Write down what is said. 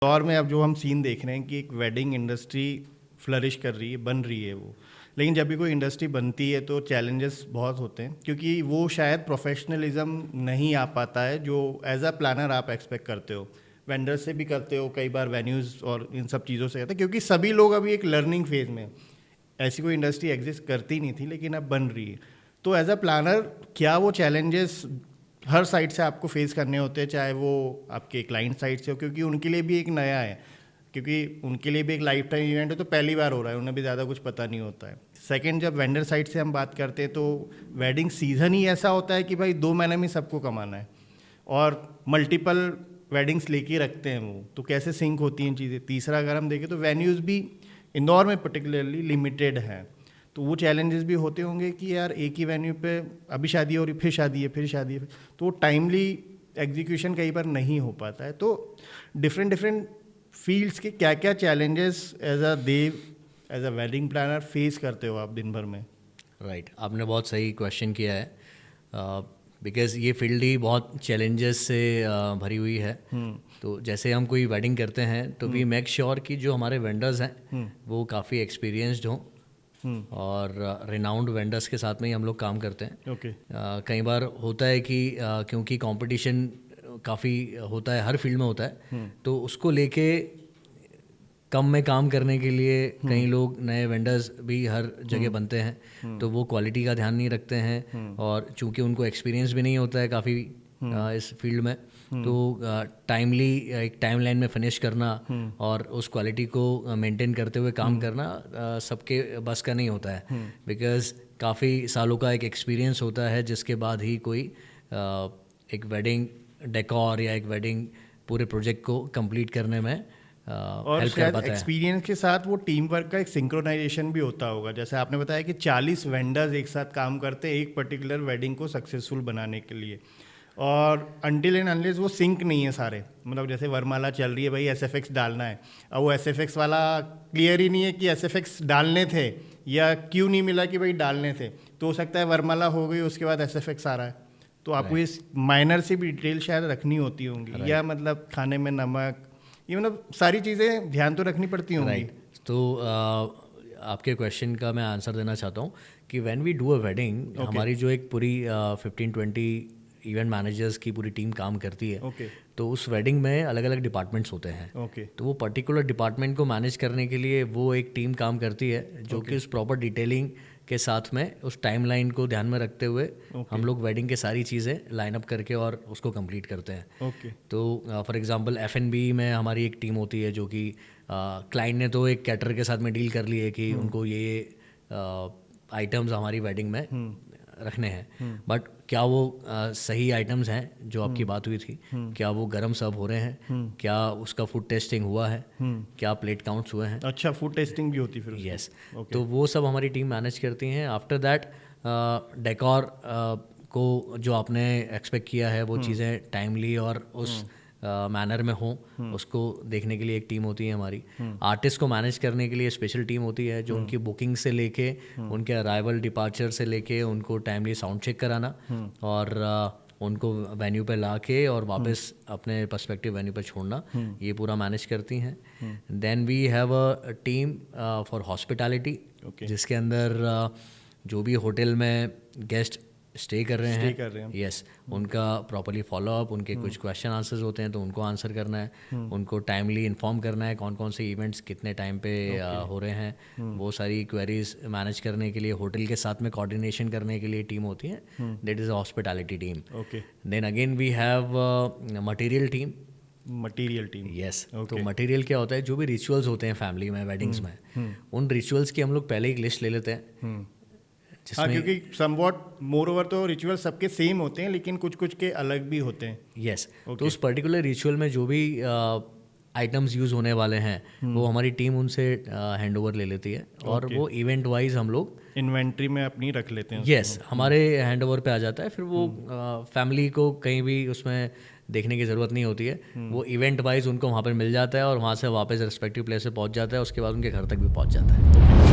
दौर में अब जो हम सीन देख रहे हैं कि एक वेडिंग इंडस्ट्री फ्लरिश कर रही है, बन रही है वो, लेकिन जब भी कोई इंडस्ट्री बनती है तो चैलेंजेस बहुत होते हैं, क्योंकि वो शायद प्रोफेशनलिज्म नहीं आ पाता है जो एज अ प्लानर आप एक्सपेक्ट करते हो, वेंडर से भी करते हो, कई बार वेन्यूज़ और इन सब चीज़ों से करते हैं, क्योंकि सभी लोग अभी एक लर्निंग फेज में हैं। ऐसी कोई इंडस्ट्री एग्जिस्ट करती नहीं थी लेकिन अब बन रही है। तो एज अ प्लानर क्या वो चैलेंजेस हर साइड से आपको फेस करने होते हैं, चाहे वो आपके क्लाइंट साइड से हो, क्योंकि उनके लिए भी एक नया है, क्योंकि उनके लिए भी एक लाइफ टाइम इवेंट है, तो पहली बार हो रहा है, उन्हें भी ज़्यादा कुछ पता नहीं होता है। सेकंड, जब वेंडर साइड से हम बात करते हैं तो वेडिंग सीज़न ही ऐसा होता है कि भाई 2 महीने में सबको कमाना है और मल्टीपल वेडिंग्स लेके रखते हैं वो, तो कैसे सिंक होती हैं चीज़ें। तीसरा, अगर हम देखें तो वेन्यूज़ भी इंदौर में पर्टिकुलरली लिमिटेड हैं, तो वो चैलेंजेस भी होते होंगे कि यार एक ही वेन्यू पे अभी शादी हो रही, फिर शादी है, फिर शादी है, तो टाइमली एग्जीक्यूशन कई बार नहीं हो पाता है। तो डिफरेंट डिफरेंट फील्ड्स के क्या क्या challenges as a dev, as a wedding planner face करते हो आप दिन भर में? राइट, आपने बहुत सही क्वेश्चन किया है, बिकॉज़ ये फील्ड ही बहुत चैलेंजेस से भरी हुई है। तो जैसे हम कोई वेडिंग करते हैं तो वी मेक श्योर कि जो हमारे वेंडर्स हैं वो काफ़ी एक्सपीरियंस्ड हों और रिनाउंड वेंडर्स के साथ में ही हम लोग काम करते हैं। ओके। कई बार होता है कि क्योंकि कंपटीशन काफ़ी होता है, हर फील्ड में होता है, तो उसको लेके कम में काम करने के लिए कई लोग नए वेंडर्स भी हर जगह बनते हैं, तो वो क्वालिटी का ध्यान नहीं रखते हैं और चूंकि उनको एक्सपीरियंस भी नहीं होता है काफ़ी इस फील्ड में, तो टाइमली एक टाइमलाइन में फिनिश करना और उस क्वालिटी को मेंटेन करते हुए काम करना सबके बस का नहीं होता है, बिकॉज़ काफ़ी सालों का एक एक्सपीरियंस होता है जिसके बाद ही कोई एक वेडिंग डेकोर या एक वेडिंग पूरे प्रोजेक्ट को कंप्लीट करने में और हेल्प कर शायद पाता है। एक्सपीरियंस के साथ वो टीम वर्क का एक सिंक्रोनाइजेशन भी होता होगा, जैसे आपने बताया कि 40 वेंडर्स एक साथ काम करते हैं एक पर्टिकुलर वेडिंग को सक्सेसफुल बनाने के लिए, और अनटिल एंड अनलेस वो सिंक नहीं है सारे, मतलब जैसे वरमाला चल रही है, भाई SFX डालना है, अब वो SFX वाला क्लियर ही नहीं है कि SFX डालने थे या क्यों नहीं मिला कि भाई डालने थे, तो हो सकता है वरमाला हो गई उसके बाद SFX आ रहा है, तो आपको इस माइनर से भी डिटेल शायद रखनी होती होंगी, या मतलब खाने में नमक, ये मतलब सारी चीज़ें ध्यान तो रखनी पड़ती होंगी। राइट, तो आपके क्वेश्चन का मैं आंसर देना चाहता हूँ कि when we do a wedding, हमारी जो एक पूरी 15-20 इवेंट मैनेजर्स की पूरी टीम काम करती है, तो उस वेडिंग में अलग अलग डिपार्टमेंट्स होते हैं। तो वो पर्टिकुलर डिपार्टमेंट को मैनेज करने के लिए वो एक टीम काम करती है जो कि उस प्रॉपर डिटेलिंग के साथ में उस टाइमलाइन को ध्यान में रखते हुए हम लोग वेडिंग के सारी चीज़ें लाइन अप करके और उसको कंप्लीट करते हैं। तो फॉर एग्जांपल F&B में हमारी एक टीम होती है जो कि क्लाइंट ने तो एक कैटर के साथ में डील कर ली है कि उनको ये आइटम्स हमारी वेडिंग में रखने हैं, बट क्या वो सही आइटम्स हैं जो आपकी बात हुई थी, क्या वो गरम सर्व हो रहे हैं, क्या उसका फूड टेस्टिंग हुआ है, क्या प्लेट काउंट्स हुए हैं। अच्छा, फूड टेस्टिंग भी होती फिर? यस, तो वो सब हमारी टीम मैनेज करती हैं। आफ्टर दैट डेकोर को जो आपने एक्सपेक्ट किया है वो चीज़ें टाइमली और उस मैनर में हो, उसको देखने के लिए एक टीम होती है हमारी। आर्टिस्ट को मैनेज करने के लिए स्पेशल टीम होती है जो उनकी बुकिंग से लेके उनके अराइवल डिपार्चर से लेके उनको टाइमली साउंड चेक कराना और उनको वेन्यू पे ला के और वापस अपने पर्सपेक्टिव वेन्यू पे छोड़ना, ये पूरा मैनेज करती हैं। Then we have a team for hospitality, जिसके अंदर जो भी होटल में गेस्ट स्टे कर रहे हैं, यस, उनका प्रॉपर्ली फॉलोअप, उनके कुछ क्वेश्चन आंसर्स होते हैं तो उनको आंसर करना है, उनको टाइमली इन्फॉर्म करना है कौन कौन से इवेंट्स कितने टाइम पे हो रहे हैं, वो सारी क्वेरीज मैनेज करने के लिए होटल के साथ में कोऑर्डिनेशन करने के लिए टीम होती है, that is a hospitality team. Then again we have material team. Material team, yes, तो मटीरियल क्या होता है, जो भी रिचुअल्स होते हैं फैमिली में, वेडिंग्स में, उन रिचुअल्स की हम लोग पहले एक लिस्ट ले लेते हैं। हाँ, क्योंकि समवॉट मोर ओवर तो रिचुअल सबके सेम होते हैं लेकिन कुछ कुछ के अलग भी होते हैं। यस, तो उस पर्टिकुलर रिचुअल में जो भी आइटम्स यूज़ होने वाले हैं वो हमारी टीम उनसे हैंड ओवर ले लेती है और वो इवेंट वाइज हम लोग इन्वेंट्री में अपनी रख लेते हैं। यस, हमारे हैंड ओवर पे आ जाता है, फिर वो फैमिली को कहीं भी उसमें देखने की ज़रूरत नहीं होती है, वो इवेंट वाइज उनको वहाँ पर मिल जाता है और वहाँ से वापस रिस्पेक्टिव प्लेस पे पहुँच जाता है, उसके बाद उनके घर तक भी पहुँच जाता है।